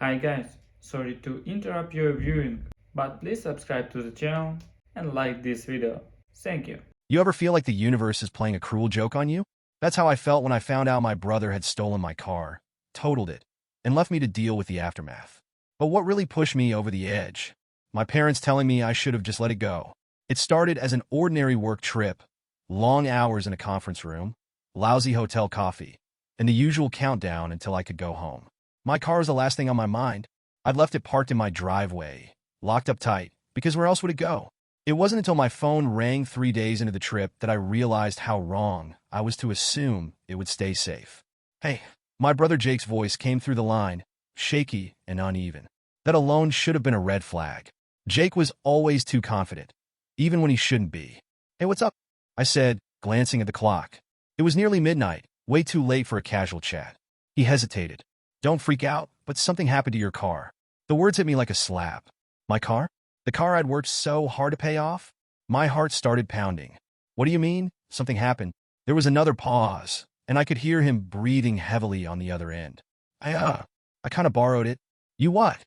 Hi guys, sorry to interrupt your viewing, but please subscribe to the channel and like this video. Thank you. You ever feel like the universe is playing a cruel joke on you? That's how I felt when I found out my brother had stolen my car, totaled it, and left me to deal with the aftermath. But what really pushed me over the edge? My parents telling me I should have just let it go. It started as an ordinary work trip, long hours in a conference room, lousy hotel coffee, and the usual countdown until I could go home. My car was the last thing on my mind. I'd left it parked in my driveway, locked up tight, because where else would it go? It wasn't until my phone rang 3 days into the trip that I realized how wrong I was to assume it would stay safe. Hey, my brother Jake's voice came through the line, shaky and uneven. That alone should have been a red flag. Jake was always too confident, even when he shouldn't be. Hey, what's up? I said, glancing at the clock. It was nearly midnight, way too late for a casual chat. He hesitated. Don't freak out, but something happened to your car. The words hit me like a slap. My car? The car I'd worked so hard to pay off? My heart started pounding. What do you mean? Something happened. There was another pause, and I could hear him breathing heavily on the other end. I kind of borrowed it. You what?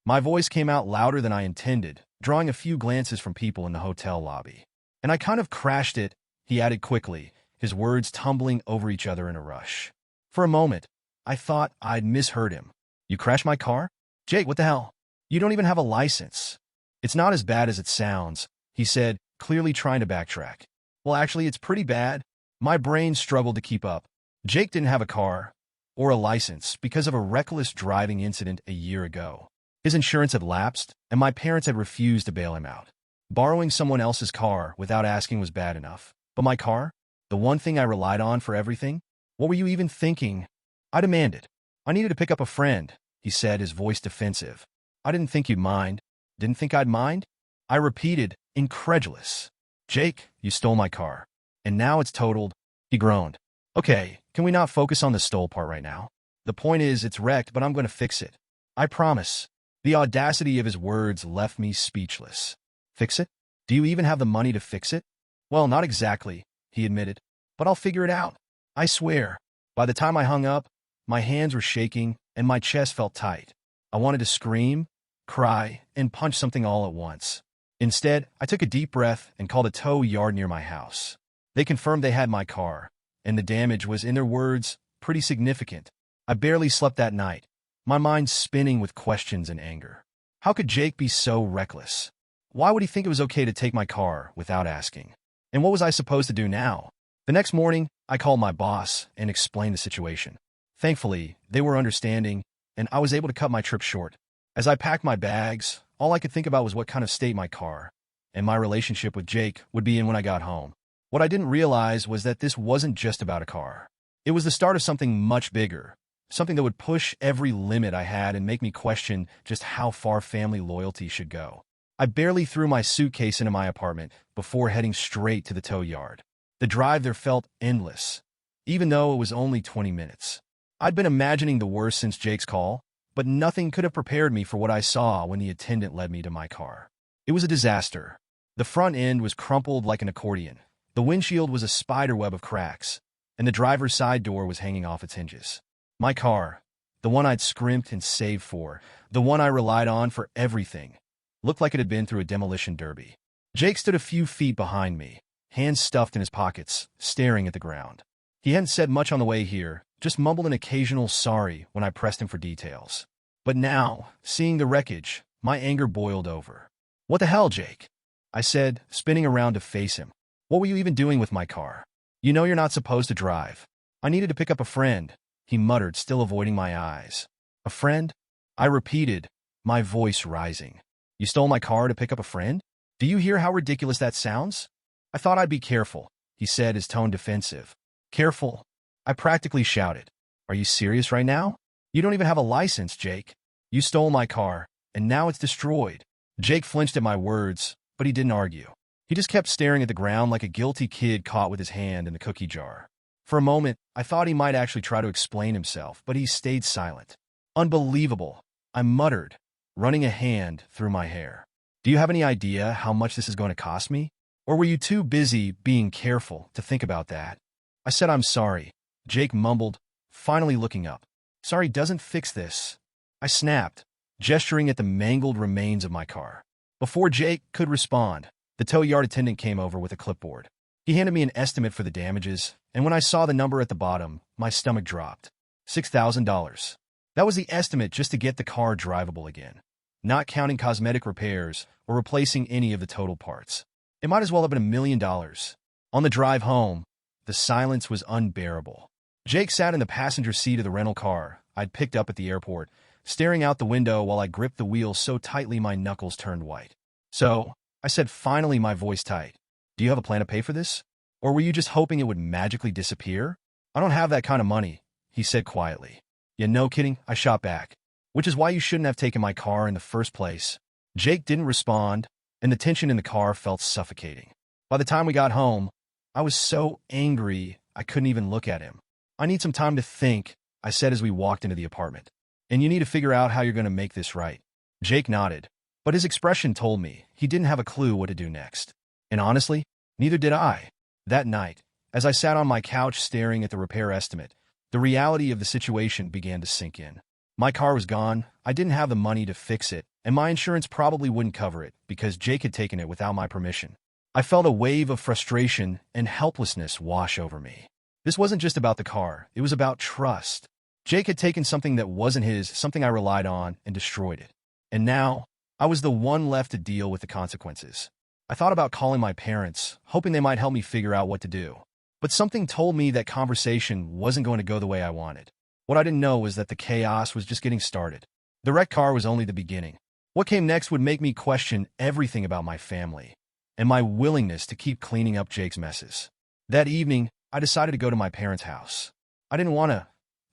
My voice came out louder than I intended, drawing a few glances from people in the hotel lobby. And I kind of crashed it, he added quickly, his words tumbling over each other in a rush. For a moment, I thought I'd misheard him. You crashed my car? Jake, what the hell? You don't even have a license. It's not as bad as it sounds, he said, clearly trying to backtrack. Well, actually, it's pretty bad. My brain struggled to keep up. Jake didn't have a car or a license because of a reckless driving incident a year ago. His insurance had lapsed, and my parents had refused to bail him out. Borrowing someone else's car without asking was bad enough. But my car? The one thing I relied on for everything? What were you even thinking? I demanded. I needed to pick up a friend, he said, his voice defensive. I didn't think you'd mind. Didn't think I'd mind? I repeated, incredulous. Jake, you stole my car. And now it's totaled. He groaned. Okay, can we not focus on the stole part right now? The point is, it's wrecked, but I'm going to fix it. I promise. The audacity of his words left me speechless. Fix it? Do you even have the money to fix it? Well, not exactly, he admitted. But I'll figure it out. I swear. By the time I hung up, my hands were shaking and my chest felt tight. I wanted to scream, cry, and punch something all at once. Instead, I took a deep breath and called a tow yard near my house. They confirmed they had my car, and the damage was, in their words, pretty significant. I barely slept that night, my mind spinning with questions and anger. How could Jake be so reckless? Why would he think it was okay to take my car without asking? And what was I supposed to do now? The next morning, I called my boss and explained the situation. Thankfully, they were understanding, and I was able to cut my trip short. As I packed my bags, all I could think about was what kind of state my car and my relationship with Jake would be in when I got home. What I didn't realize was that this wasn't just about a car. It was the start of something much bigger, something that would push every limit I had and make me question just how far family loyalty should go. I barely threw my suitcase into my apartment before heading straight to the tow yard. The drive there felt endless, even though it was only 20 minutes. I'd been imagining the worst since Jake's call, but nothing could have prepared me for what I saw when the attendant led me to my car. It was a disaster. The front end was crumpled like an accordion. The windshield was a spiderweb of cracks, and the driver's side door was hanging off its hinges. My car, the one I'd scrimped and saved for, the one I relied on for everything, looked like it had been through a demolition derby. Jake stood a few feet behind me, hands stuffed in his pockets, staring at the ground. He hadn't said much on the way here, just mumbled an occasional sorry when I pressed him for details. But now, seeing the wreckage, my anger boiled over. What the hell, Jake? I said, spinning around to face him. What were you even doing with my car? You know you're not supposed to drive. I needed to pick up a friend, he muttered, still avoiding my eyes. A friend? I repeated, my voice rising. You stole my car to pick up a friend? Do you hear how ridiculous that sounds? I thought I'd be careful, he said, his tone defensive. Careful? I practically shouted. Are you serious right now? You don't even have a license, Jake. You stole my car, and now it's destroyed. Jake flinched at my words, but he didn't argue. He just kept staring at the ground like a guilty kid caught with his hand in the cookie jar. For a moment, I thought he might actually try to explain himself, but he stayed silent. Unbelievable, I muttered, running a hand through my hair. Do you have any idea how much this is going to cost me? Or were you too busy being careful to think about that? I said I'm sorry. Jake mumbled, finally looking up. Sorry doesn't fix this. I snapped, gesturing at the mangled remains of my car. Before Jake could respond, the tow yard attendant came over with a clipboard. He handed me an estimate for the damages, and when I saw the number at the bottom, my stomach dropped. $6,000. That was the estimate just to get the car drivable again, not counting cosmetic repairs or replacing any of the total parts. It might as well have been $1 million. On the drive home, the silence was unbearable. Jake sat in the passenger seat of the rental car I'd picked up at the airport, staring out the window while I gripped the wheel so tightly my knuckles turned white. "So," I said, finally, my voice tight, "do you have a plan to pay for this? Or were you just hoping it would magically disappear?" "I don't have that kind of money," he said quietly. "Yeah, no kidding," I shot back. "Which is why you shouldn't have taken my car in the first place." Jake didn't respond, and the tension in the car felt suffocating. By the time we got home, I was so angry I couldn't even look at him. "I need some time to think," I said as we walked into the apartment. "And you need to figure out how you're going to make this right." Jake nodded, but his expression told me he didn't have a clue what to do next. And honestly, neither did I. That night, as I sat on my couch staring at the repair estimate, the reality of the situation began to sink in. My car was gone, I didn't have the money to fix it, and my insurance probably wouldn't cover it because Jake had taken it without my permission. I felt a wave of frustration and helplessness wash over me. This wasn't just about the car, it was about trust. Jake had taken something that wasn't his, something I relied on, and destroyed it. And now, I was the one left to deal with the consequences. I thought about calling my parents, hoping they might help me figure out what to do. But something told me that conversation wasn't going to go the way I wanted. What I didn't know was that the chaos was just getting started. The wrecked car was only the beginning. What came next would make me question everything about my family and my willingness to keep cleaning up Jake's messes. That evening, I decided to go to my parents' house. I didn't want to.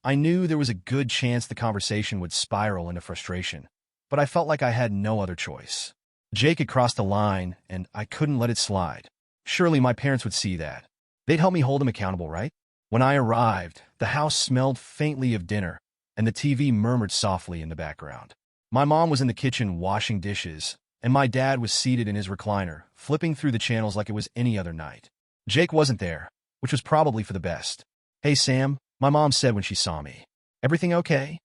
I knew there was a good chance the conversation would spiral into frustration, but I felt like I had no other choice. Jake had crossed the line, and I couldn't let it slide. Surely my parents would see that. They'd help me hold him accountable, right? When I arrived, the house smelled faintly of dinner, and the TV murmured softly in the background. My mom was in the kitchen washing dishes, and my dad was seated in his recliner, flipping through the channels like it was any other night. Jake wasn't there, which was probably for the best. "Hey, Sam," my mom said when she saw me. "Everything okay?"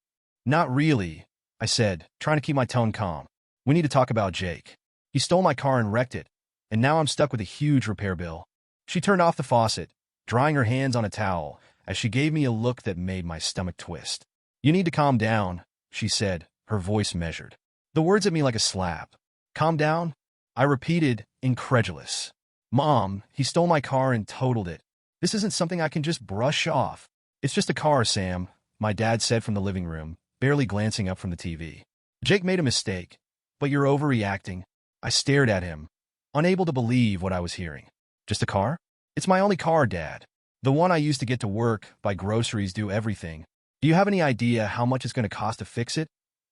"Not really," I said, trying to keep my tone calm. "We need to talk about Jake. He stole my car and wrecked it, and now I'm stuck with a huge repair bill." She turned off the faucet, drying her hands on a towel, as she gave me a look that made my stomach twist. "You need to calm down," she said, her voice measured. The words hit me like a slap. "Calm down?" I repeated, incredulous. "Mom, he stole my car and totaled it. This isn't something I can just brush off." "It's just a car, Sam," my dad said from the living room, barely glancing up from the TV. "Jake made a mistake, but you're overreacting." I stared at him, unable to believe what I was hearing. "Just a car? It's my only car, Dad. The one I use to get to work, buy groceries, do everything. Do you have any idea how much it's going to cost to fix it?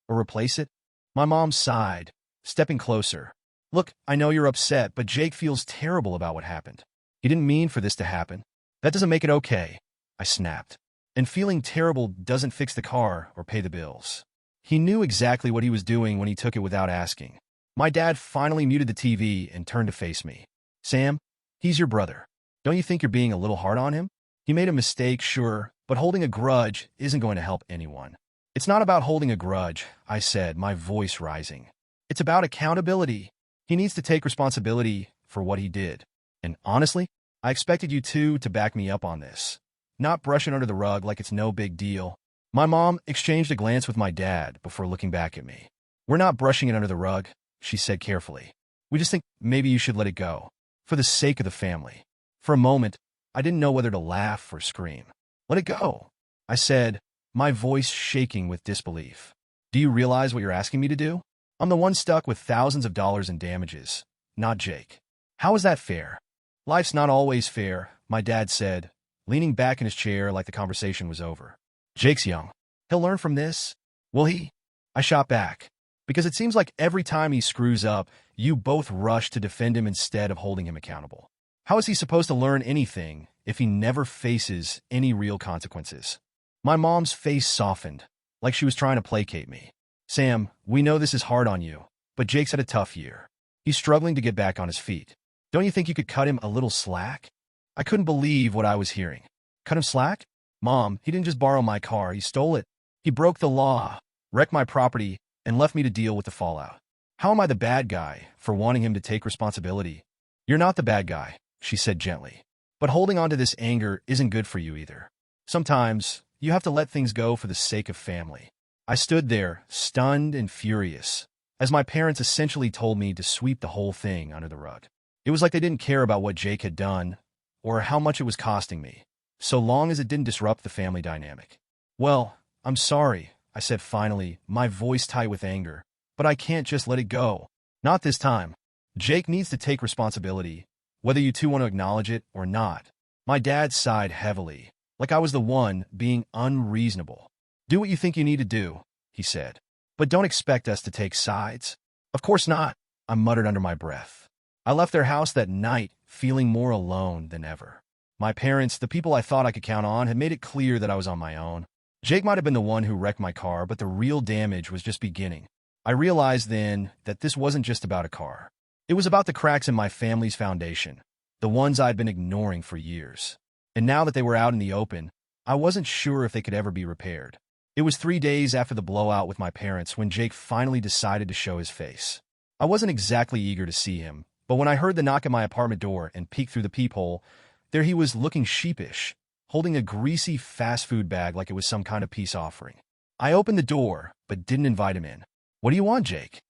Or replace it?" My mom sighed, stepping closer. "Look, I know you're upset, but Jake feels terrible about what happened. He didn't mean for this to happen. That doesn't make it okay," I snapped. "And feeling terrible doesn't fix the car or pay the bills." He knew exactly what he was doing when he took it without asking. My dad finally muted the TV and turned to face me. "Sam, he's your brother. Don't you think you're being a little hard on him? He made a mistake, sure, but holding a grudge isn't going to help anyone." "It's not about holding a grudge," I said, my voice rising. "It's about accountability. He needs to take responsibility for what he did. And honestly, I expected you two to back me up on this, not brush it under the rug like it's no big deal." My mom exchanged a glance with my dad before looking back at me. "We're not brushing it under the rug," she said carefully. "We just think maybe you should let it go, for the sake of the family." For a moment, I didn't know whether to laugh or scream. "Let it go," I said, my voice shaking with disbelief. "Do you realize what you're asking me to do? I'm the one stuck with thousands of dollars in damages, not Jake. How is that fair?" "Life's not always fair," my dad said, leaning back in his chair like the conversation was over. "Jake's young. He'll learn from this." "Will he?" I shot back. "Because it seems like every time he screws up, you both rush to defend him instead of holding him accountable. How is he supposed to learn anything if he never faces any real consequences?" My mom's face softened, like she was trying to placate me. "Sam, we know this is hard on you, but Jake's had a tough year. He's struggling to get back on his feet. Don't you think you could cut him a little slack?" I couldn't believe what I was hearing. "Cut him slack? Mom, he didn't just borrow my car, he stole it. He broke the law." wrecked my property, and left me to deal with the fallout. How am I the bad guy for wanting him to take responsibility? You're not the bad guy, she said gently. But holding on to this anger isn't good for you either. Sometimes, you have to let things go for the sake of family. I stood there, stunned and furious, as my parents essentially told me to sweep the whole thing under the rug. It was like they didn't care about what Jake had done, or how much it was costing me, so long as it didn't disrupt the family dynamic. Well, I'm sorry, I said finally, my voice tight with anger, but I can't just let it go. Not this time. Jake needs to take responsibility, whether you two want to acknowledge it or not. My dad sighed heavily, like I was the one being unreasonable. Do what you think you need to do, he said. But don't expect us to take sides. Of course not, I muttered under my breath. I left their house that night, feeling more alone than ever. My parents, the people I thought I could count on, had made it clear that I was on my own. Jake might have been the one who wrecked my car, but the real damage was just beginning. I realized then that this wasn't just about a car. It was about the cracks in my family's foundation, the ones I'd been ignoring for years. And now that they were out in the open, I wasn't sure if they could ever be repaired. It was 3 days after the blowout with my parents when Jake finally decided to show his face. I wasn't exactly eager to see him, but when I heard the knock at my apartment door and peeked through the peephole, there he was looking sheepish, holding a greasy fast food bag like it was some kind of peace offering. I opened the door, but didn't invite him in. What do you want, Jake?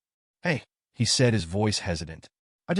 Hey, he said, his voice hesitant. I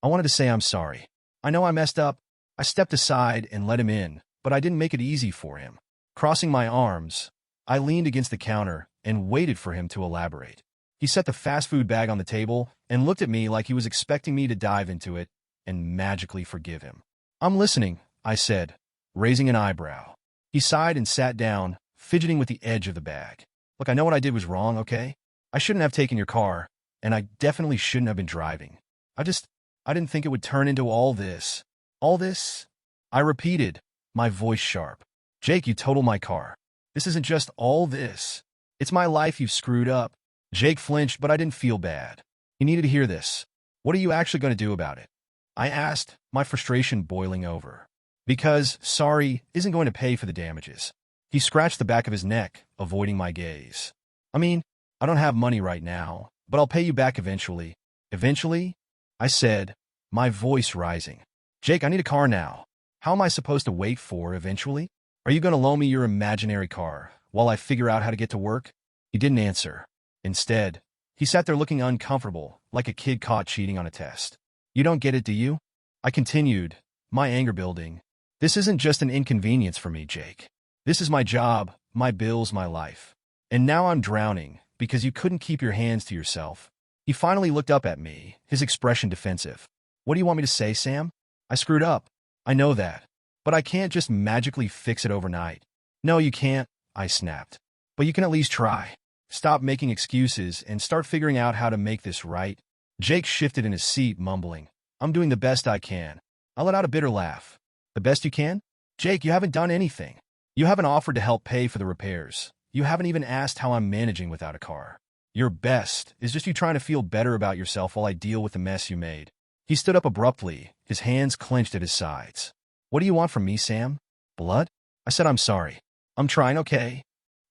wanted to say I'm sorry. I know I messed up. I stepped aside and let him in, but I didn't make it easy for him. Crossing my arms, I leaned against the counter and waited for him to elaborate. He set the fast food bag on the table and looked at me like he was expecting me to dive into it and magically forgive him. I'm listening, I said, raising an eyebrow. He sighed and sat down, fidgeting with the edge of the bag. Look, I know what I did was wrong, okay? I shouldn't have taken your car, and I definitely shouldn't have been driving. I didn't think it would turn into all this. All this? I repeated, my voice sharp. Jake, you totaled my car. This isn't just all this. It's my life you've screwed up. Jake flinched, but I didn't feel bad. He needed to hear this. What are you actually going to do about it? I asked, my frustration boiling over. Because sorry isn't going to pay for the damages. He scratched the back of his neck, avoiding my gaze. I don't have money right now, but I'll pay you back eventually. Eventually? I said, my voice rising. Jake, I need a car now. How am I supposed to wait for eventually? Are you going to loan me your imaginary car while I figure out how to get to work? He didn't answer. Instead, he sat there looking uncomfortable, like a kid caught cheating on a test. You don't get it, do you? I continued, my anger building. This isn't just an inconvenience for me, Jake. This is my job, my bills, my life. And now I'm drowning because you couldn't keep your hands to yourself. He finally looked up at me, his expression defensive. What do you want me to say, Sam? I screwed up. I know that. But I can't just magically fix it overnight. No, you can't, I snapped. But you can at least try. Stop making excuses and start figuring out how to make this right. Jake shifted in his seat, mumbling. I'm doing the best I can. I let out a bitter laugh. The best you can? Jake, you haven't done anything. You haven't offered to help pay for the repairs. You haven't even asked how I'm managing without a car. Your best is just you trying to feel better about yourself while I deal with the mess you made. He stood up abruptly, his hands clenched at his sides. What do you want from me, Sam? Blood? I said I'm sorry. I'm trying, okay?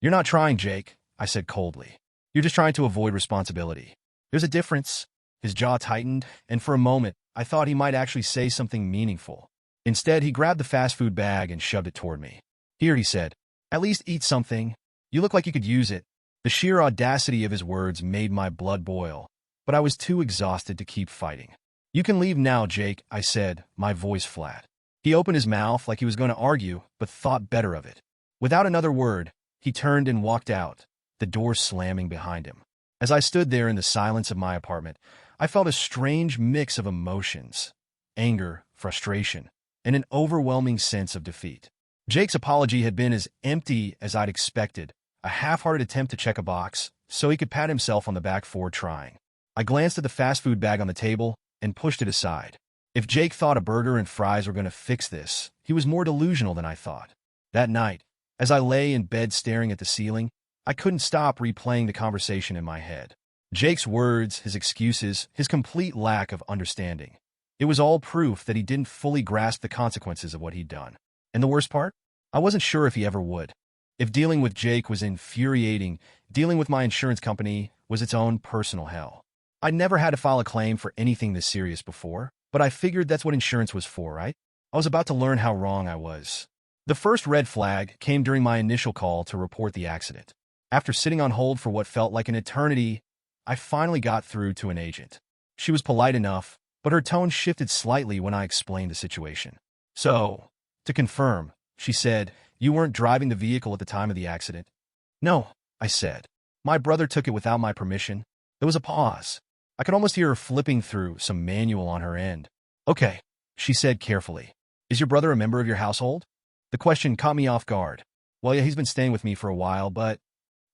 You're not trying, Jake, I said coldly. You're just trying to avoid responsibility. There's a difference. His jaw tightened, and for a moment, I thought he might actually say something meaningful. Instead, he grabbed the fast food bag and shoved it toward me. Here, he said, at least eat something. You look like you could use it. The sheer audacity of his words made my blood boil, but I was too exhausted to keep fighting. You can leave now, Jake, I said, my voice flat. He opened his mouth like he was going to argue, but thought better of it. Without another word, he turned and walked out, the door slamming behind him. As I stood there in the silence of my apartment, I felt a strange mix of emotions, anger, frustration, and an overwhelming sense of defeat. Jake's apology had been as empty as I'd expected, a half-hearted attempt to check a box so he could pat himself on the back for trying. I glanced at the fast food bag on the table and pushed it aside. If Jake thought a burger and fries were going to fix this, he was more delusional than I thought. That night, as I lay in bed staring at the ceiling, I couldn't stop replaying the conversation in my head. Jake's words, his excuses, his complete lack of understanding. It was all proof that he didn't fully grasp the consequences of what he'd done. And the worst part? I wasn't sure if he ever would. If dealing with Jake was infuriating, dealing with my insurance company was its own personal hell. I'd never had to file a claim for anything this serious before, but I figured that's what insurance was for, right? I was about to learn how wrong I was. The first red flag came during my initial call to report the accident. After sitting on hold for what felt like an eternity, I finally got through to an agent. She was polite enough, but her tone shifted slightly when I explained the situation. So, to confirm, she said, you weren't driving the vehicle at the time of the accident? No, I said. My brother took it without my permission. There was a pause. I could almost hear her flipping through some manual on her end. Okay, she said carefully. Is your brother a member of your household? The question caught me off guard. Well, yeah, he's been staying with me for a while, but...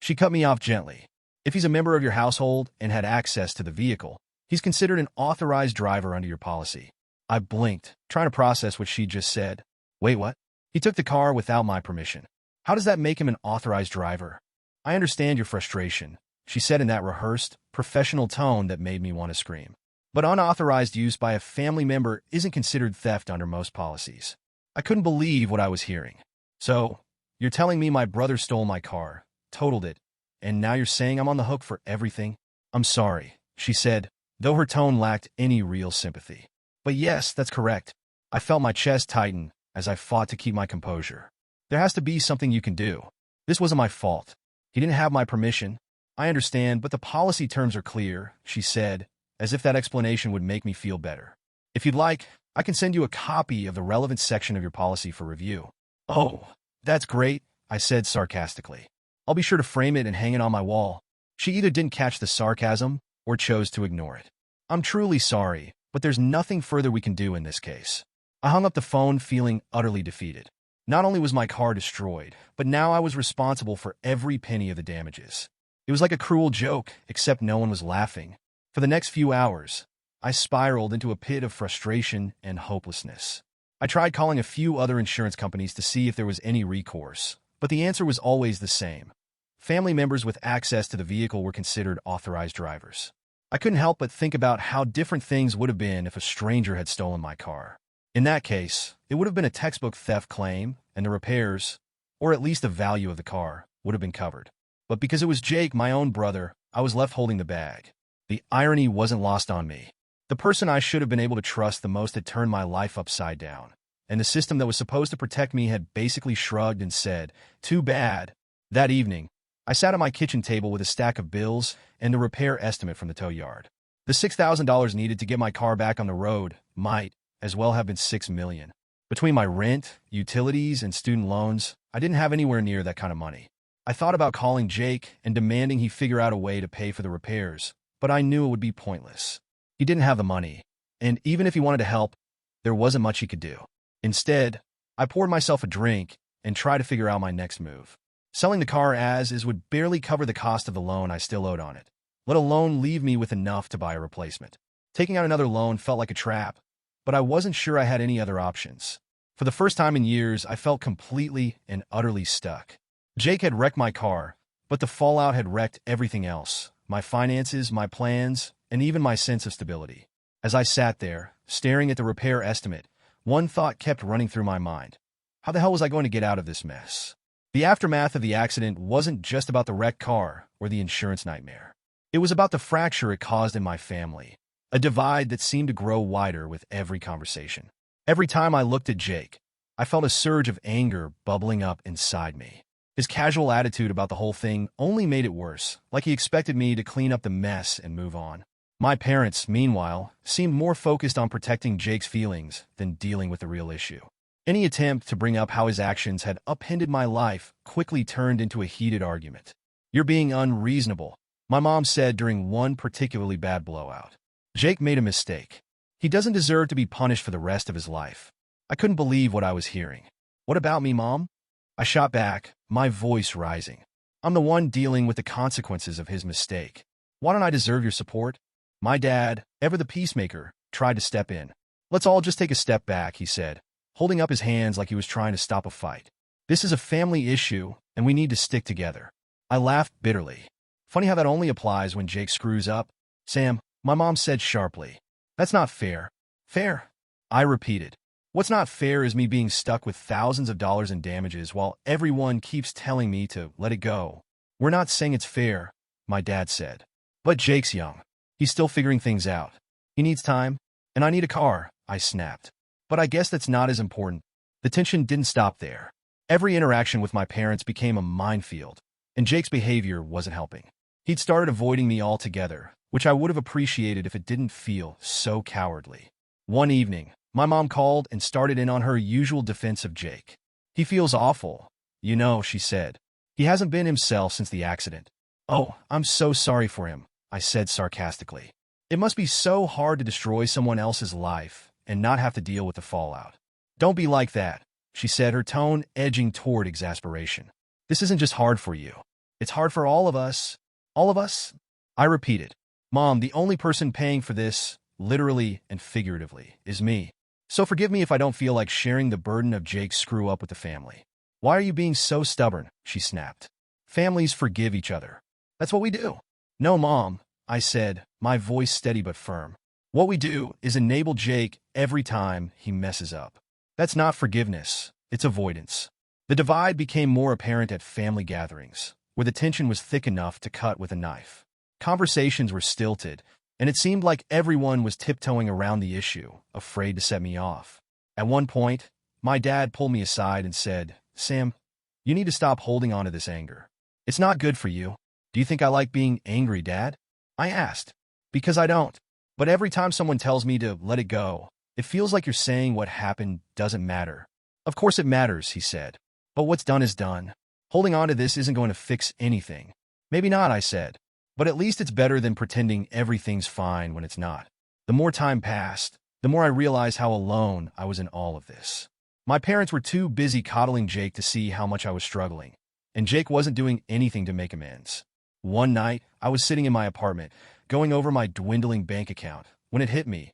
She cut me off gently. If he's a member of your household and had access to the vehicle, he's considered an authorized driver under your policy. I blinked, trying to process what she just said. Wait, what? He took the car without my permission. How does that make him an authorized driver? I understand your frustration, she said in that rehearsed, professional tone that made me want to scream. But unauthorized use by a family member isn't considered theft under most policies. I couldn't believe what I was hearing. So, you're telling me my brother stole my car, totaled it, and now you're saying I'm on the hook for everything? I'm sorry, she said, though her tone lacked any real sympathy. But yes, that's correct. I felt my chest tighten as I fought to keep my composure. There has to be something you can do. This wasn't my fault. He didn't have my permission. I understand, but the policy terms are clear, she said, as if that explanation would make me feel better. If you'd like, I can send you a copy of the relevant section of your policy for review. Oh, that's great, I said sarcastically. I'll be sure to frame it and hang it on my wall. She either didn't catch the sarcasm or chose to ignore it. I'm truly sorry, but there's nothing further we can do in this case. I hung up the phone feeling utterly defeated. Not only was my car destroyed, but now I was responsible for every penny of the damages. It was like a cruel joke, except no one was laughing. For the next few hours, I spiraled into a pit of frustration and hopelessness. I tried calling a few other insurance companies to see if there was any recourse, but the answer was always the same. Family members with access to the vehicle were considered authorized drivers. I couldn't help but think about how different things would have been if a stranger had stolen my car. In that case, it would have been a textbook theft claim, and the repairs, or at least the value of the car, would have been covered. But because it was Jake, my own brother, I was left holding the bag. The irony wasn't lost on me. The person I should have been able to trust the most had turned my life upside down, and the system that was supposed to protect me had basically shrugged and said, too bad. That evening, I sat at my kitchen table with a stack of bills and the repair estimate from the tow yard. The $6,000 needed to get my car back on the road might as well have been $6 million. Between my rent, utilities, and student loans, I didn't have anywhere near that kind of money. I thought about calling Jake and demanding he figure out a way to pay for the repairs, but I knew it would be pointless. He didn't have the money, and even if he wanted to help, there wasn't much he could do. Instead, I poured myself a drink and tried to figure out my next move. Selling the car as is would barely cover the cost of the loan I still owed on it, let alone leave me with enough to buy a replacement. Taking out another loan felt like a trap, but I wasn't sure I had any other options. For the first time in years, I felt completely and utterly stuck. Jake had wrecked my car, but the fallout had wrecked everything else, my finances, my plans, and even my sense of stability. As I sat there, staring at the repair estimate, one thought kept running through my mind. How the hell was I going to get out of this mess? The aftermath of the accident wasn't just about the wrecked car or the insurance nightmare. It was about the fracture it caused in my family, a divide that seemed to grow wider with every conversation. Every time I looked at Jake, I felt a surge of anger bubbling up inside me. His casual attitude about the whole thing only made it worse, like he expected me to clean up the mess and move on. My parents, meanwhile, seemed more focused on protecting Jake's feelings than dealing with the real issue. Any attempt to bring up how his actions had upended my life quickly turned into a heated argument. "You're being unreasonable," my mom said during one particularly bad blowout. Jake made a mistake. He doesn't deserve to be punished for the rest of his life. I couldn't believe what I was hearing. "What about me, Mom?" I shot back, my voice rising. "I'm the one dealing with the consequences of his mistake. Why don't I deserve your support?" My dad, ever the peacemaker, tried to step in. "Let's all just take a step back," he said, holding up his hands like he was trying to stop a fight. "This is a family issue, and we need to stick together." I laughed bitterly. Funny how that only applies when Jake screws up. "Sam," my mom said sharply, "that's not fair." "Fair?" I repeated. What's not fair is me being stuck with thousands of dollars in damages while everyone keeps telling me to let it go. We're not saying it's fair, my dad said. But Jake's young. He's still figuring things out. He needs time, and I need a car, I snapped. But I guess that's not as important. The tension didn't stop there. Every interaction with my parents became a minefield, and Jake's behavior wasn't helping. He'd started avoiding me altogether, which I would have appreciated if it didn't feel so cowardly. One evening, my mom called and started in on her usual defense of Jake. He feels awful, you know, she said. He hasn't been himself since the accident. Oh, I'm so sorry for him, I said sarcastically. It must be so hard to destroy someone else's life and not have to deal with the fallout. Don't be like that, she said, her tone edging toward exasperation. This isn't just hard for you. It's hard for all of us. All of us? I repeated. Mom, the only person paying for this, literally and figuratively, is me. So forgive me if I don't feel like sharing the burden of Jake's screw-up with the family. Why are you being so stubborn? She snapped. Families forgive each other. That's what we do. No, Mom, I said, my voice steady but firm. What we do is enable Jake every time he messes up. That's not forgiveness, it's avoidance. The divide became more apparent at family gatherings, where the tension was thick enough to cut with a knife. Conversations were stilted, and it seemed like everyone was tiptoeing around the issue, afraid to set me off. At one point, my dad pulled me aside and said, Sam, you need to stop holding on to this anger. It's not good for you. Do you think I like being angry, Dad? I asked. Because I don't. But every time someone tells me to let it go, it feels like you're saying what happened doesn't matter. Of course it matters, he said. But what's done is done. Holding on to this isn't going to fix anything. Maybe not, I said. But at least it's better than pretending everything's fine when it's not. The more time passed, the more I realized how alone I was in all of this. My parents were too busy coddling Jake to see how much I was struggling, and Jake wasn't doing anything to make amends. One night, I was sitting in my apartment, going over my dwindling bank account, when it hit me.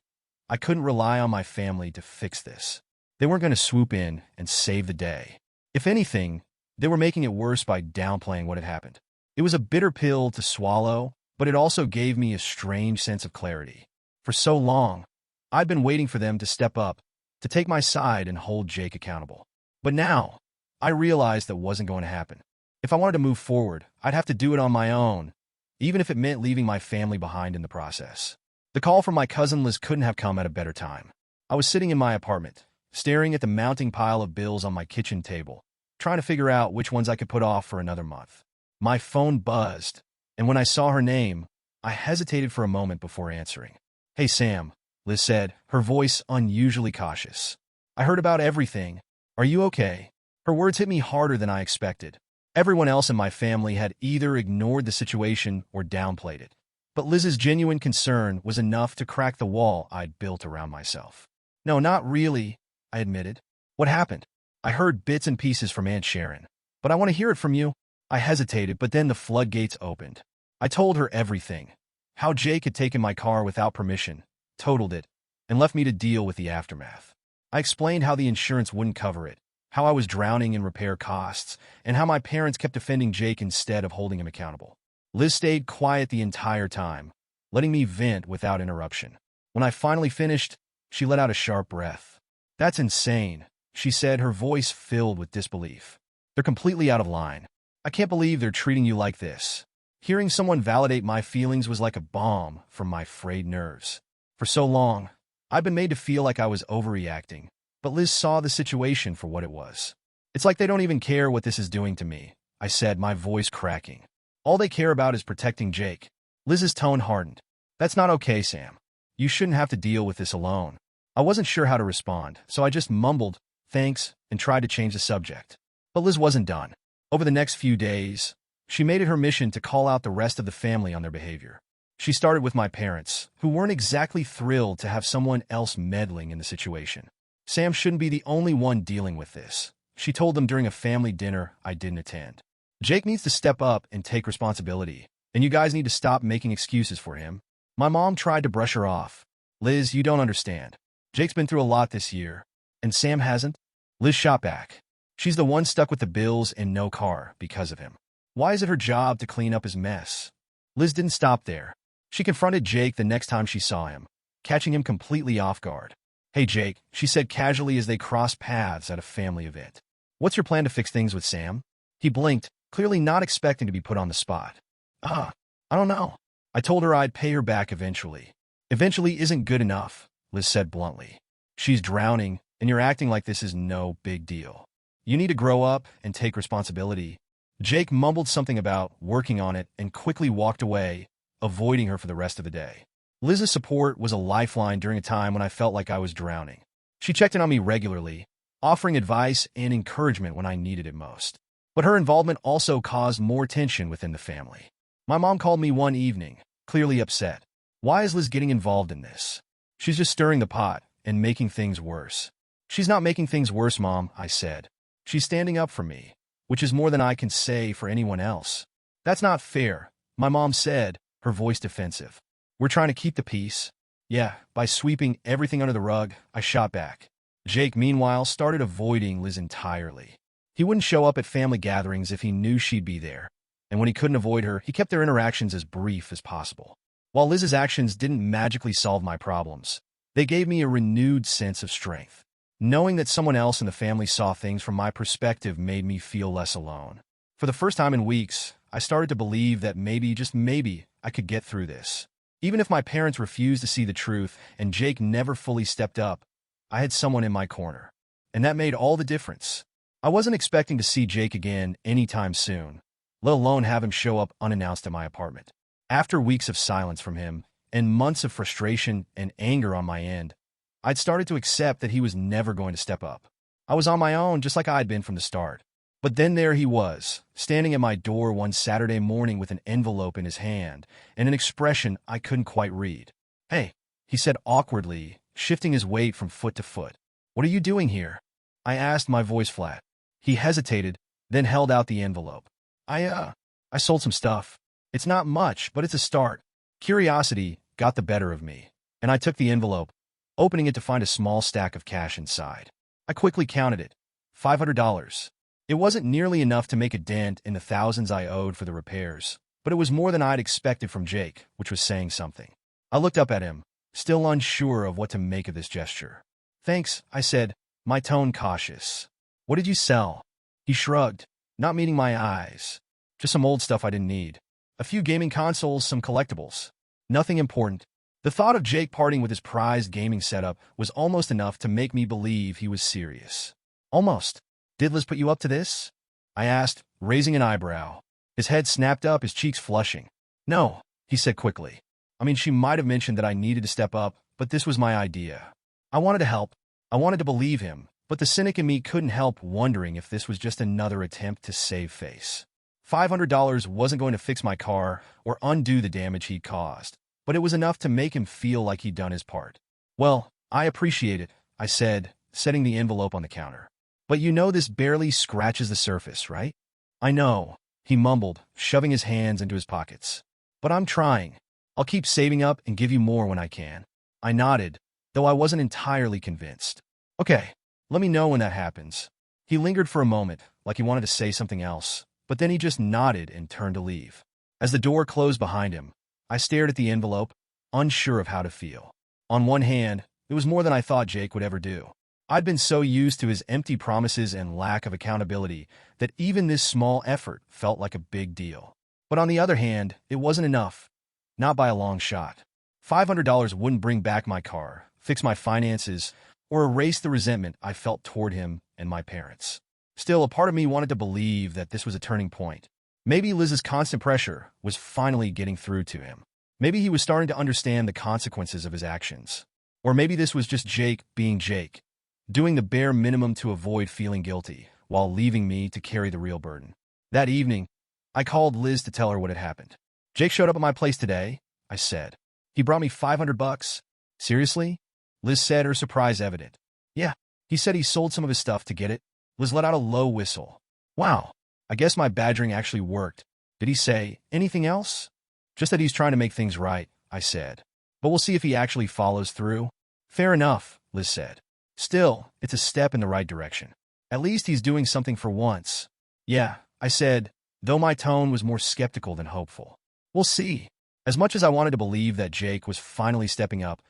I couldn't rely on my family to fix this. They weren't going to swoop in and save the day. If anything, they were making it worse by downplaying what had happened. It was a bitter pill to swallow, but it also gave me a strange sense of clarity. For so long, I'd been waiting for them to step up, to take my side and hold Jake accountable. But now, I realized that wasn't going to happen. If I wanted to move forward, I'd have to do it on my own, even if it meant leaving my family behind in the process. The call from my cousin Liz couldn't have come at a better time. I was sitting in my apartment, staring at the mounting pile of bills on my kitchen table, trying to figure out which ones I could put off for another month. My phone buzzed, and when I saw her name, I hesitated for a moment before answering. Hey, Sam, Liz said, her voice unusually cautious. I heard about everything. Are you okay? Her words hit me harder than I expected. Everyone else in my family had either ignored the situation or downplayed it. But Liz's genuine concern was enough to crack the wall I'd built around myself. No, not really, I admitted. What happened? I heard bits and pieces from Aunt Sharon, but I want to hear it from you. I hesitated, but then the floodgates opened. I told her everything. How Jake had taken my car without permission, totaled it, and left me to deal with the aftermath. I explained how the insurance wouldn't cover it, how I was drowning in repair costs, and how my parents kept defending Jake instead of holding him accountable. Liz stayed quiet the entire time, letting me vent without interruption. When I finally finished, she let out a sharp breath. That's insane, she said, her voice filled with disbelief. They're completely out of line. I can't believe they're treating you like this. Hearing someone validate my feelings was like a balm for my frayed nerves. For so long, I've been made to feel like I was overreacting, but Liz saw the situation for what it was. It's like they don't even care what this is doing to me, I said, my voice cracking. All they care about is protecting Jake. Liz's tone hardened. That's not okay, Sam. You shouldn't have to deal with this alone. I wasn't sure how to respond, so I just mumbled, thanks, and tried to change the subject. But Liz wasn't done. Over the next few days, she made it her mission to call out the rest of the family on their behavior. She started with my parents, who weren't exactly thrilled to have someone else meddling in the situation. Sam shouldn't be the only one dealing with this, she told them during a family dinner I didn't attend. Jake needs to step up and take responsibility, and you guys need to stop making excuses for him. My mom tried to brush her off. Liz, you don't understand. Jake's been through a lot this year, and Sam hasn't. Liz shot back. She's the one stuck with the bills and no car because of him. Why is it her job to clean up his mess? Liz didn't stop there. She confronted Jake the next time she saw him, catching him completely off guard. "Hey, Jake," she said casually as they crossed paths at a family event. "What's your plan to fix things with Sam?" He blinked, clearly not expecting to be put on the spot. I don't know." I told her I'd pay her back eventually. "Eventually isn't good enough," Liz said bluntly. "She's drowning, and you're acting like this is no big deal. You need to grow up and take responsibility." Jake mumbled something about working on it and quickly walked away, avoiding her for the rest of the day. Liz's support was a lifeline during a time when I felt like I was drowning. She checked in on me regularly, offering advice and encouragement when I needed it most. But her involvement also caused more tension within the family. My mom called me one evening, clearly upset. "Why is Liz getting involved in this? She's just stirring the pot and making things worse." "She's not making things worse, Mom," I said. "She's standing up for me, which is more than I can say for anyone else." "That's not fair," my mom said, her voice defensive. "We're trying to keep the peace." "Yeah, by sweeping everything under the rug," I shot back. Jake, meanwhile, started avoiding Liz entirely. He wouldn't show up at family gatherings if he knew she'd be there, and when he couldn't avoid her, he kept their interactions as brief as possible. While Liz's actions didn't magically solve my problems, they gave me a renewed sense of strength. Knowing that someone else in the family saw things from my perspective made me feel less alone. For the first time in weeks, I started to believe that maybe, just maybe, I could get through this. Even if my parents refused to see the truth and Jake never fully stepped up, I had someone in my corner. And that made all the difference. I wasn't expecting to see Jake again anytime soon, let alone have him show up unannounced at my apartment. After weeks of silence from him, and months of frustration and anger on my end, I'd started to accept that he was never going to step up. I was on my own just like I'd been from the start. But then there he was, standing at my door one Saturday morning with an envelope in his hand and an expression I couldn't quite read. "Hey," he said awkwardly, shifting his weight from foot to foot. "What are you doing here?" I asked, my voice flat. He hesitated, then held out the envelope. I sold some stuff. It's not much, but it's a start." Curiosity got the better of me, and I took the envelope, opening it to find a small stack of cash inside. I quickly counted it. $500. It wasn't nearly enough to make a dent in the thousands I owed for the repairs, but it was more than I'd expected from Jake, which was saying something. I looked up at him, still unsure of what to make of this gesture. "Thanks," I said, my tone cautious. "What did you sell?" He shrugged, not meeting my eyes. "Just some old stuff I didn't need. A few gaming consoles, some collectibles. Nothing important." The thought of Jake parting with his prized gaming setup was almost enough to make me believe he was serious. "Almost. Did Liz put you up to this?" I asked, raising an eyebrow. His head snapped up, his cheeks flushing. "No," he said quickly. "I mean, she might have mentioned that I needed to step up, but this was my idea. I wanted to help. I wanted to believe him, but the cynic in me couldn't help wondering if this was just another attempt to save face. $500 wasn't going to fix my car or undo the damage he'd caused, but it was enough to make him feel like he'd done his part. "Well, I appreciate it," I said, setting the envelope on the counter. "But you know this barely scratches the surface, right?" "I know," he mumbled, shoving his hands into his pockets. "But I'm trying. I'll keep saving up and give you more when I can." I nodded, though I wasn't entirely convinced. "Okay, let me know when that happens." He lingered for a moment, like he wanted to say something else, but then he just nodded and turned to leave. As the door closed behind him, I stared at the envelope, unsure of how to feel. On one hand, it was more than I thought Jake would ever do. I'd been so used to his empty promises and lack of accountability that even this small effort felt like a big deal. But on the other hand, it wasn't enough. Not by a long shot. $500 wouldn't bring back my car, fix my finances, or erase the resentment I felt toward him and my parents. Still, a part of me wanted to believe that this was a turning point. Maybe Liz's constant pressure was finally getting through to him. Maybe he was starting to understand the consequences of his actions. Or maybe this was just Jake being Jake, doing the bare minimum to avoid feeling guilty, while leaving me to carry the real burden. That evening, I called Liz to tell her what had happened. "Jake showed up at my place today," I said. "He brought me $500. "Seriously?" Liz said, her surprise evident. "Yeah, he said he sold some of his stuff to get it." Liz let out a low whistle. "Wow, I guess my badgering actually worked. Did he say anything else?" "Just that he's trying to make things right," I said. "But we'll see if he actually follows through." "Fair enough," Liz said. "Still, it's a step in the right direction. At least he's doing something for once." "Yeah," I said, though my tone was more skeptical than hopeful. "We'll see." As much as I wanted to believe that Jake was finally stepping up,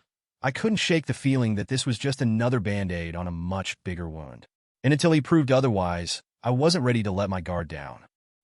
I couldn't shake the feeling that this was just another Band-Aid on a much bigger wound. And until he proved otherwise, I wasn't ready to let my guard down.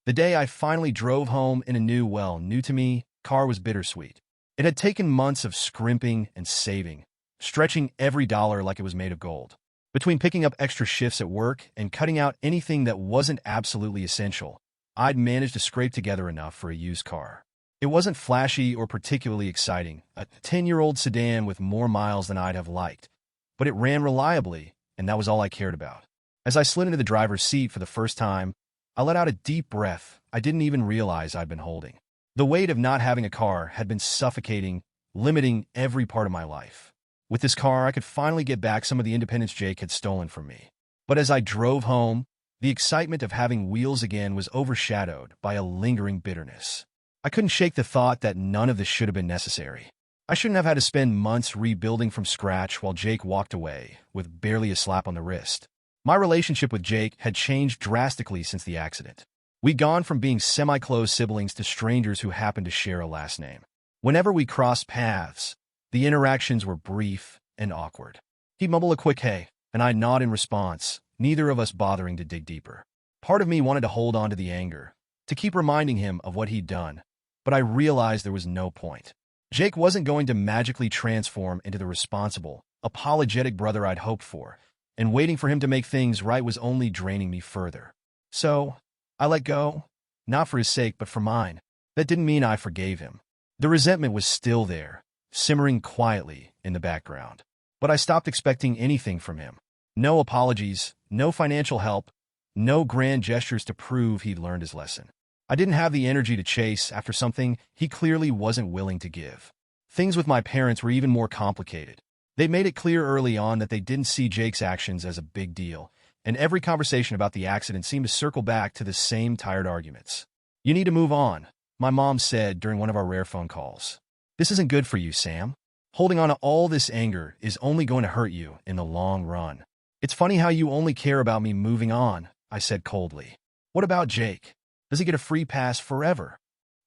The day I finally drove home in a new to me, car was bittersweet. It had taken months of scrimping and saving, stretching every dollar like it was made of gold. Between picking up extra shifts at work and cutting out anything that wasn't absolutely essential, I'd managed to scrape together enough for a used car. It wasn't flashy or particularly exciting, a 10-year-old sedan with more miles than I'd have liked, but it ran reliably, and that was all I cared about. As I slid into the driver's seat for the first time, I let out a deep breath I didn't even realize I'd been holding. The weight of not having a car had been suffocating, limiting every part of my life. With this car, I could finally get back some of the independence Jake had stolen from me. But as I drove home, the excitement of having wheels again was overshadowed by a lingering bitterness. I couldn't shake the thought that none of this should have been necessary. I shouldn't have had to spend months rebuilding from scratch while Jake walked away, with barely a slap on the wrist. My relationship with Jake had changed drastically since the accident. We'd gone from being semi-close siblings to strangers who happened to share a last name. Whenever we crossed paths, the interactions were brief and awkward. He'd mumble a quick hey, and I'd nod in response, neither of us bothering to dig deeper. Part of me wanted to hold on to the anger, to keep reminding him of what he'd done, but I realized there was no point. Jake wasn't going to magically transform into the responsible, apologetic brother I'd hoped for, and waiting for him to make things right was only draining me further. So, I let go, not for his sake, but for mine. That didn't mean I forgave him. The resentment was still there, simmering quietly in the background. But I stopped expecting anything from him. No apologies, no financial help, no grand gestures to prove he'd learned his lesson. I didn't have the energy to chase after something he clearly wasn't willing to give. Things with my parents were even more complicated. They made it clear early on that they didn't see Jake's actions as a big deal, and every conversation about the accident seemed to circle back to the same tired arguments. "You need to move on," my mom said during one of our rare phone calls. "This isn't good for you, Sam. Holding on to all this anger is only going to hurt you in the long run." "It's funny how you only care about me moving on," I said coldly. "What about Jake? Does he get a free pass forever?"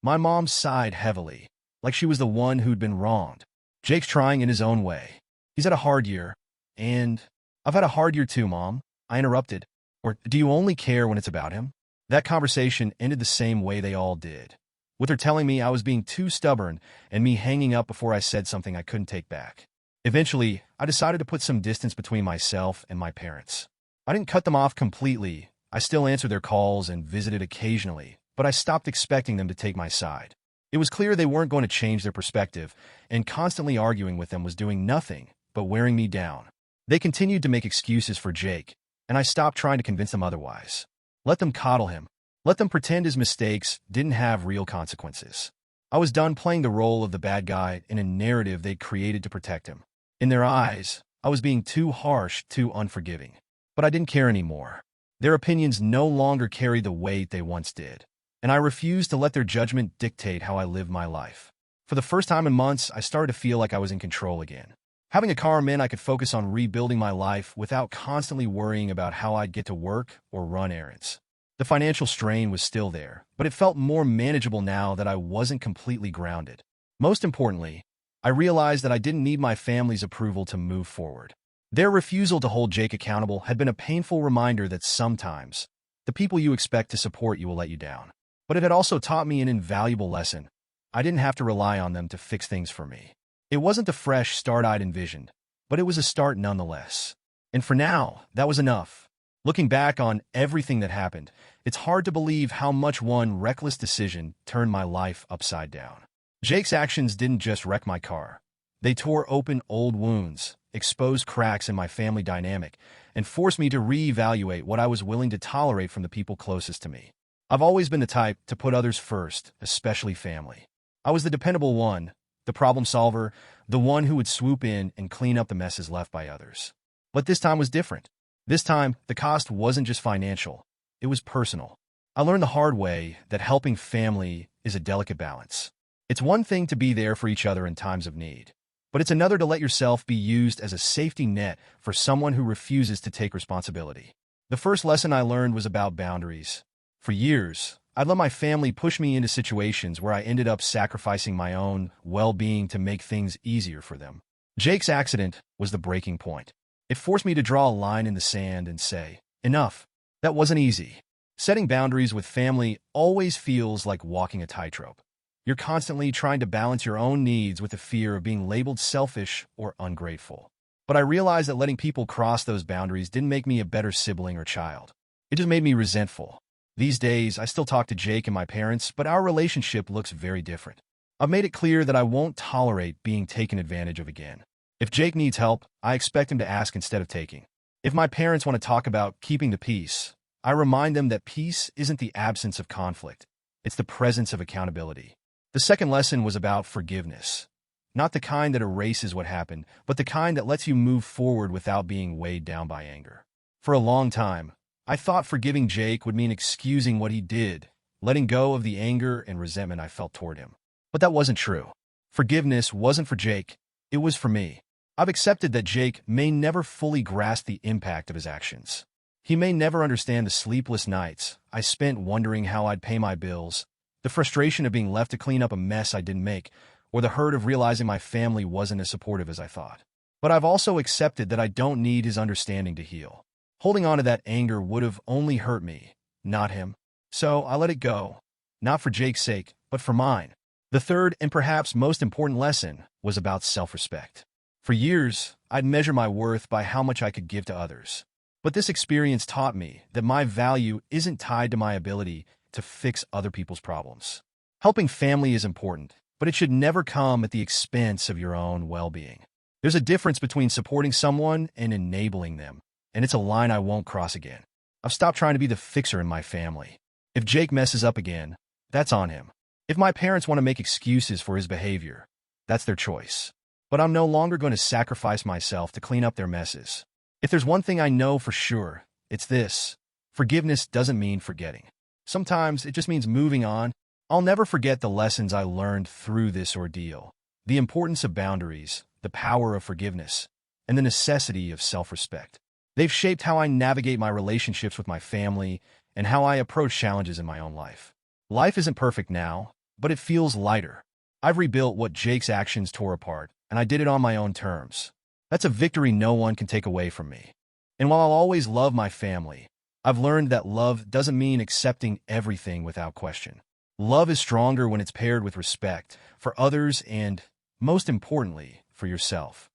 My mom sighed heavily, like she was the one who'd been wronged. "Jake's trying in his own way. He's had a hard year, and I've had a hard year too, Mom," I interrupted. "Or do you only care when it's about him?" That conversation ended the same way they all did, with her telling me I was being too stubborn and me hanging up before I said something I couldn't take back. Eventually, I decided to put some distance between myself and my parents. I didn't cut them off completely. I still answered their calls and visited occasionally, but I stopped expecting them to take my side. It was clear they weren't going to change their perspective, and constantly arguing with them was doing nothing but wearing me down. They continued to make excuses for Jake, and I stopped trying to convince them otherwise. Let them coddle him. Let them pretend his mistakes didn't have real consequences. I was done playing the role of the bad guy in a narrative they'd created to protect him. In their eyes, I was being too harsh, too unforgiving. But I didn't care anymore. Their opinions no longer carried the weight they once did, and I refused to let their judgment dictate how I lived my life. For the first time in months, I started to feel like I was in control again. Having a car meant I could focus on rebuilding my life without constantly worrying about how I'd get to work or run errands. The financial strain was still there, but it felt more manageable now that I wasn't completely grounded. Most importantly, I realized that I didn't need my family's approval to move forward. Their refusal to hold Jake accountable had been a painful reminder that sometimes the people you expect to support you will let you down. But it had also taught me an invaluable lesson. I didn't have to rely on them to fix things for me. It wasn't the fresh start I'd envisioned, but it was a start nonetheless. And for now, that was enough. Looking back on everything that happened, it's hard to believe how much one reckless decision turned my life upside down. Jake's actions didn't just wreck my car. They tore open old wounds, exposed cracks in my family dynamic, and forced me to reevaluate what I was willing to tolerate from the people closest to me. I've always been the type to put others first, especially family. I was the dependable one, the problem solver, the one who would swoop in and clean up the messes left by others. But this time was different. This time, the cost wasn't just financial, it was personal. I learned the hard way that helping family is a delicate balance. It's one thing to be there for each other in times of need, but it's another to let yourself be used as a safety net for someone who refuses to take responsibility. The first lesson I learned was about boundaries. For years, I'd let my family push me into situations where I ended up sacrificing my own well-being to make things easier for them. Jake's accident was the breaking point. It forced me to draw a line in the sand and say, enough. That wasn't easy. Setting boundaries with family always feels like walking a tightrope. You're constantly trying to balance your own needs with the fear of being labeled selfish or ungrateful. But I realized that letting people cross those boundaries didn't make me a better sibling or child. It just made me resentful. These days, I still talk to Jake and my parents, but our relationship looks very different. I've made it clear that I won't tolerate being taken advantage of again. If Jake needs help, I expect him to ask instead of taking. If my parents want to talk about keeping the peace, I remind them that peace isn't the absence of conflict. It's the presence of accountability. The second lesson was about forgiveness. Not the kind that erases what happened, but the kind that lets you move forward without being weighed down by anger. For a long time, I thought forgiving Jake would mean excusing what he did, letting go of the anger and resentment I felt toward him. But that wasn't true. Forgiveness wasn't for Jake, it was for me. I've accepted that Jake may never fully grasp the impact of his actions. He may never understand the sleepless nights I spent wondering how I'd pay my bills, the frustration of being left to clean up a mess I didn't make, or the hurt of realizing my family wasn't as supportive as I thought. But I've also accepted that I don't need his understanding to heal. Holding on to that anger would have only hurt me, not him. So I let it go, not for Jake's sake, but for mine. The third and perhaps most important lesson was about self-respect. For years, I'd measure my worth by how much I could give to others. But this experience taught me that my value isn't tied to my ability to fix other people's problems. Helping family is important, but it should never come at the expense of your own well-being. There's a difference between supporting someone and enabling them, and it's a line I won't cross again. I've stopped trying to be the fixer in my family. If Jake messes up again, that's on him. If my parents want to make excuses for his behavior, that's their choice. But I'm no longer going to sacrifice myself to clean up their messes. If there's one thing I know for sure, it's this. Forgiveness doesn't mean forgetting. Sometimes it just means moving on. I'll never forget the lessons I learned through this ordeal. The importance of boundaries, the power of forgiveness, and the necessity of self-respect. They've shaped how I navigate my relationships with my family and how I approach challenges in my own life. Life isn't perfect now, but it feels lighter. I've rebuilt what Jake's actions tore apart, and I did it on my own terms. That's a victory no one can take away from me. And while I'll always love my family, I've learned that love doesn't mean accepting everything without question. Love is stronger when it's paired with respect for others and, most importantly, for yourself.